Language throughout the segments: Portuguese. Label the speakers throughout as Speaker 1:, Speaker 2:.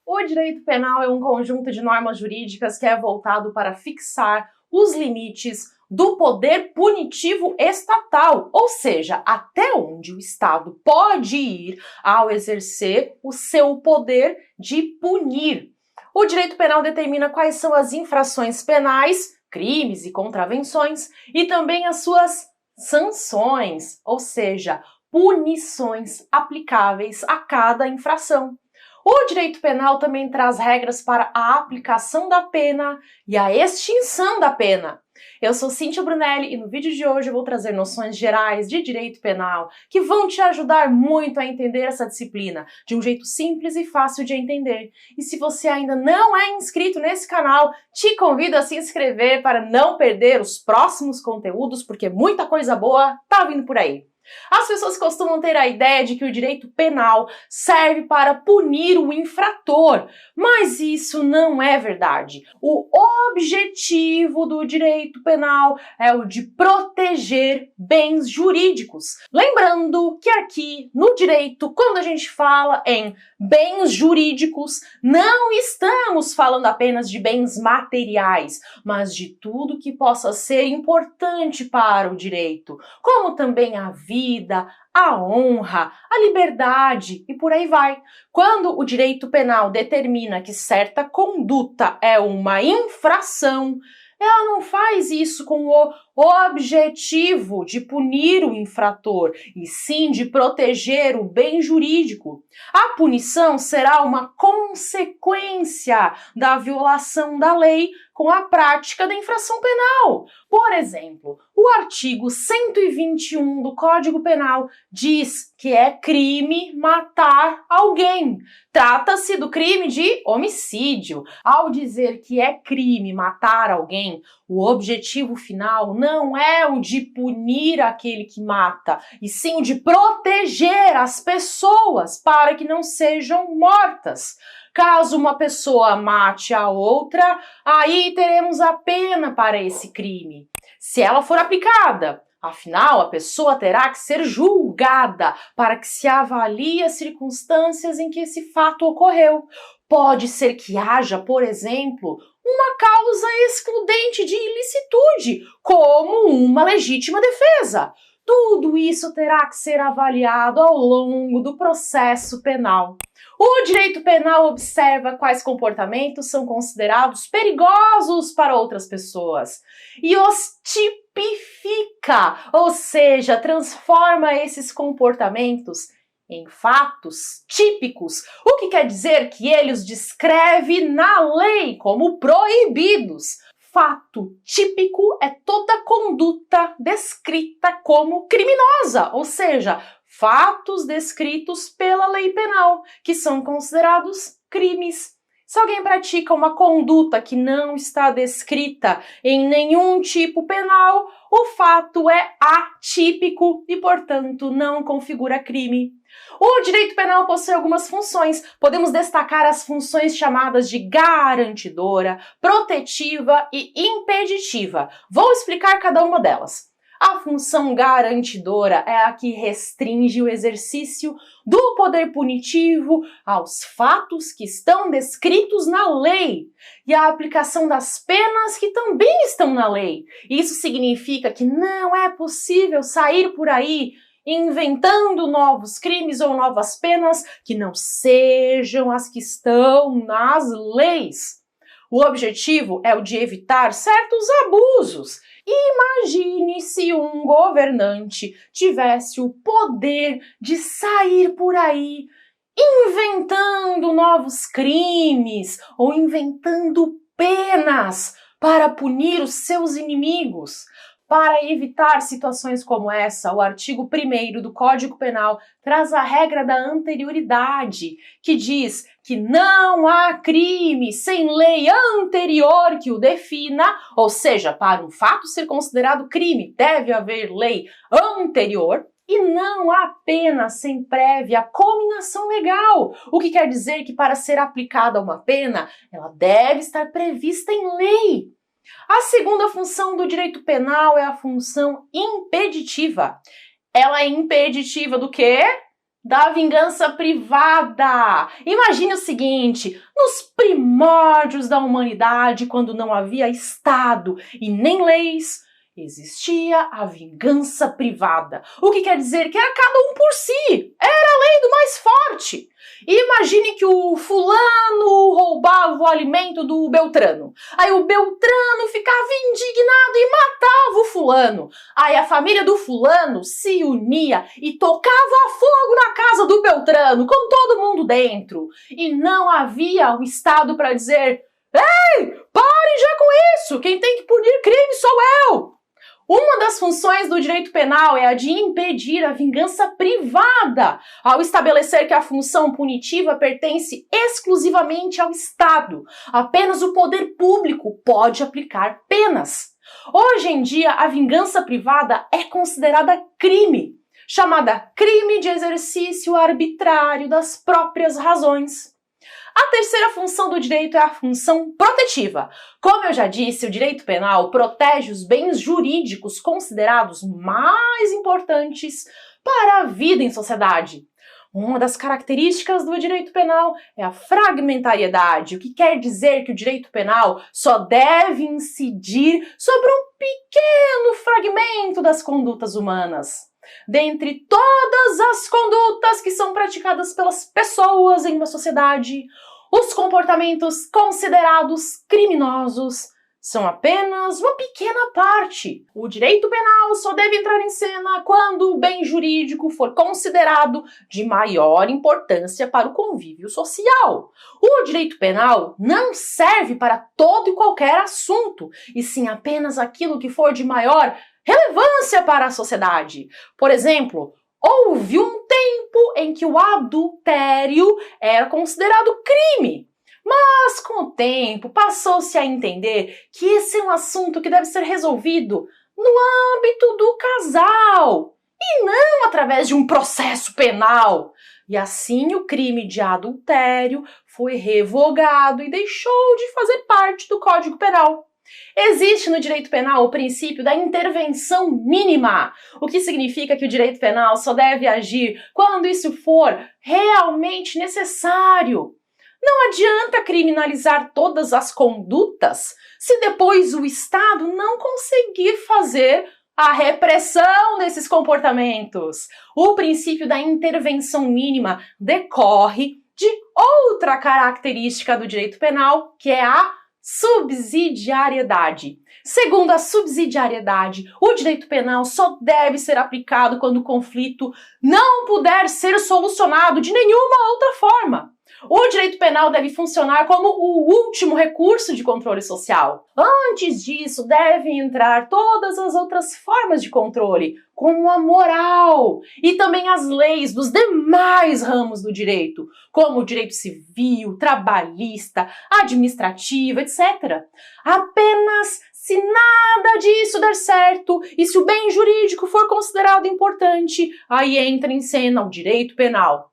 Speaker 1: O direito penal é um conjunto de normas jurídicas que é voltado para fixar os limites do poder punitivo estatal, ou seja, até onde o Estado pode ir ao exercer o seu poder de punir. O direito penal determina quais são as infrações penais, crimes e contravenções, e também as suas sanções, ou seja, punições aplicáveis a cada infração. O direito penal também traz regras para a aplicação da pena e a extinção da pena. Eu sou Cíntia Brunelli e no vídeo de hoje eu vou trazer noções gerais de direito penal que vão te ajudar muito a entender essa disciplina de um jeito simples e fácil de entender. E se você ainda não é inscrito nesse canal, te convido a se inscrever para não perder os próximos conteúdos, porque muita coisa boa tá vindo por aí. As pessoas costumam ter a ideia de que o direito penal serve para punir o infrator, mas isso não é verdade. O objetivo do direito penal é o de proteger bens jurídicos. Lembrando que aqui no direito, quando a gente fala em bens jurídicos, não estamos falando apenas de bens materiais, mas de tudo que possa ser importante para o direito, como também a vida, a honra, a liberdade e por aí vai. Quando o direito penal determina que certa conduta é uma infração, ela não faz isso com o objetivo de punir o infrator, e sim de proteger o bem jurídico. A punição será uma consequência da violação da lei com a prática da infração penal. Por exemplo, o artigo 121 do Código Penal diz que é crime matar alguém. Trata-se do crime de homicídio. Ao dizer que é crime matar alguém, o objetivo final não é o de punir aquele que mata, e sim o de proteger as pessoas para que não sejam mortas. Caso uma pessoa mate a outra, aí teremos a pena para esse crime, se ela for aplicada. Afinal, a pessoa terá que ser julgada para que se avalie as circunstâncias em que esse fato ocorreu. Pode ser que haja, por exemplo, uma causa excludente de ilicitude, como uma legítima defesa. Tudo isso terá que ser avaliado ao longo do processo penal. O direito penal observa quais comportamentos são considerados perigosos para outras pessoas e os tipifica, ou seja, transforma esses comportamentos em fatos típicos, o que quer dizer que ele os descreve na lei como proibidos. Fato típico é toda conduta descrita como criminosa, ou seja, fatos descritos pela lei penal, que são considerados crimes. Se alguém pratica uma conduta que não está descrita em nenhum tipo penal, o fato é atípico e, portanto, não configura crime. O direito penal possui algumas funções. Podemos destacar as funções chamadas de garantidora, protetiva e impeditiva. Vou explicar cada uma delas. A função garantidora é a que restringe o exercício do poder punitivo aos fatos que estão descritos na lei e a aplicação das penas que também estão na lei. Isso significa que não é possível sair por aí inventando novos crimes ou novas penas que não sejam as que estão nas leis. O objetivo é o de evitar certos abusos. Imagine se um governante tivesse o poder de sair por aí inventando novos crimes ou inventando penas para punir os seus inimigos. Para evitar situações como essa, o artigo 1º do Código Penal traz a regra da anterioridade, que diz que não há crime sem lei anterior que o defina, ou seja, para um fato ser considerado crime, deve haver lei anterior, e não há pena sem prévia cominação legal, o que quer dizer que para ser aplicada uma pena, ela deve estar prevista em lei. A segunda função do direito penal é a função impeditiva. Ela é impeditiva do quê? Da vingança privada. Imagine o seguinte, nos primórdios da humanidade, quando não havia Estado e nem leis, existia a vingança privada. O que quer dizer que era cada um por si. Era a lei do mais forte. Imagine que o fulano roubava o alimento do Beltrano. Aí o Beltrano ficava indignado e matava o fulano. Aí a família do fulano se unia e tocava fogo na casa do Beltrano, com todo mundo dentro. E não havia o Estado para dizer: "Ei, parem já com isso! Quem tem que punir crime sou eu!" Uma das funções do direito penal é a de impedir a vingança privada, ao estabelecer que a função punitiva pertence exclusivamente ao Estado. Apenas o poder público pode aplicar penas. Hoje em dia, a vingança privada é considerada crime, chamada crime de exercício arbitrário das próprias razões. A terceira função do direito é a função protetiva. Como eu já disse, o direito penal protege os bens jurídicos considerados mais importantes para a vida em sociedade. Uma das características do direito penal é a fragmentariedade, o que quer dizer que o direito penal só deve incidir sobre um pequeno fragmento das condutas humanas. Dentre todas as condutas que são praticadas pelas pessoas em uma sociedade, os comportamentos considerados criminosos são apenas uma pequena parte. O direito penal só deve entrar em cena quando o bem jurídico for considerado de maior importância para o convívio social. O direito penal não serve para todo e qualquer assunto, e sim apenas aquilo que for de maior relevância para a sociedade. Por exemplo, houve um tempo em que o adultério era considerado crime, mas com o tempo passou-se a entender que esse é um assunto que deve ser resolvido no âmbito do casal e não através de um processo penal. E assim o crime de adultério foi revogado e deixou de fazer parte do Código Penal. Existe no direito penal o princípio da intervenção mínima, o que significa que o direito penal só deve agir quando isso for realmente necessário. Não adianta criminalizar todas as condutas se depois o Estado não conseguir fazer a repressão desses comportamentos. O princípio da intervenção mínima decorre de outra característica do direito penal, que é a subsidiariedade. Segundo a subsidiariedade, o direito penal só deve ser aplicado quando o conflito não puder ser solucionado de nenhuma outra forma. O direito penal deve funcionar como o último recurso de controle social. Antes disso, devem entrar todas as outras formas de controle, como a moral e também as leis dos demais ramos do direito, como o direito civil, trabalhista, administrativo, etc. Apenas se nada disso der certo e se o bem jurídico for considerado importante, aí entra em cena o direito penal.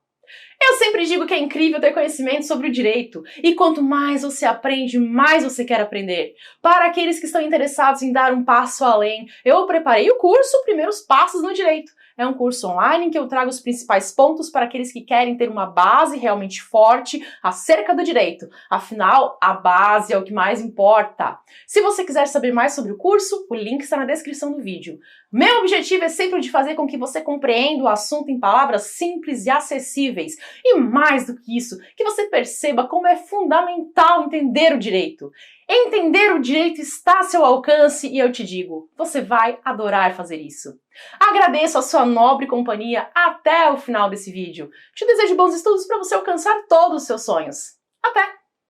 Speaker 1: Eu sempre digo que é incrível ter conhecimento sobre o direito, e quanto mais você aprende, mais você quer aprender. Para aqueles que estão interessados em dar um passo além, eu preparei o curso Primeiros Passos no Direito. É um curso online em que eu trago os principais pontos para aqueles que querem ter uma base realmente forte acerca do direito. Afinal, a base é o que mais importa. Se você quiser saber mais sobre o curso, o link está na descrição do vídeo. Meu objetivo é sempre de fazer com que você compreenda o assunto em palavras simples e acessíveis. E mais do que isso, que você perceba como é fundamental entender o direito. Entender o direito está a seu alcance e eu te digo, você vai adorar fazer isso. Agradeço a sua nobre companhia até o final desse vídeo. Te desejo bons estudos para você alcançar todos os seus sonhos. Até!